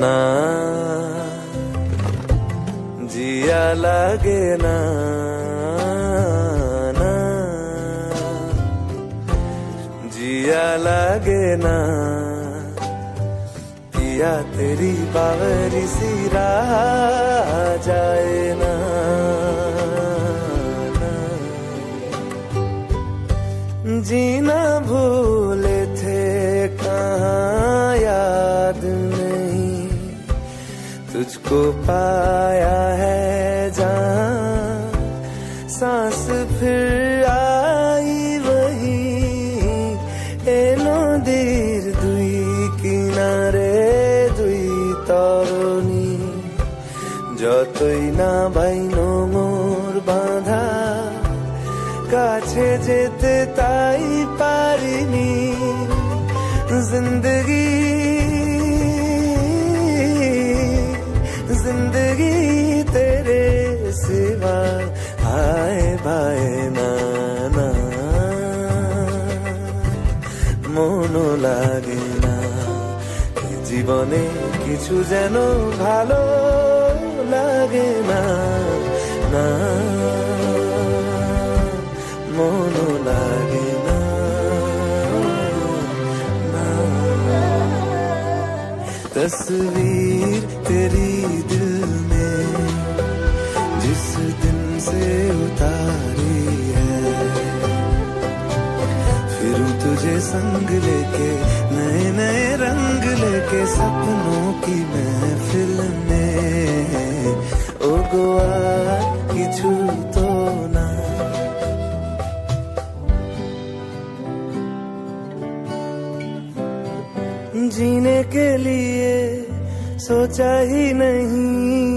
ना जिया लागे ना, ना जिया लागे ना, पिया तेरी बावरी सी राह जाए ना, जीना भूले थे कहाँ याद नहीं, तुझको पाया है जहाँ सांस फिर आई वही, एनो दीर दुई किनारे दुई तरुणी, যতই না বাইনো মোর বাঁধা, কাছে যেতে তাই পারিনি, जिंदगी जिंदगी तेरे सिवा हाय बाय ना, ना মনও লাগে না, জীবনে কিছু যেন ভালো লাগে না, না মনও লাগে না, না तस्वीर तेरी दिल में जिस दिन से उतारी है, फिरूं तुझे संग लेके नए नए रंग लेके सपनों की महफिल में, ओ गोवा किछु तो ना। जीने के लिए सोचा ही नहीं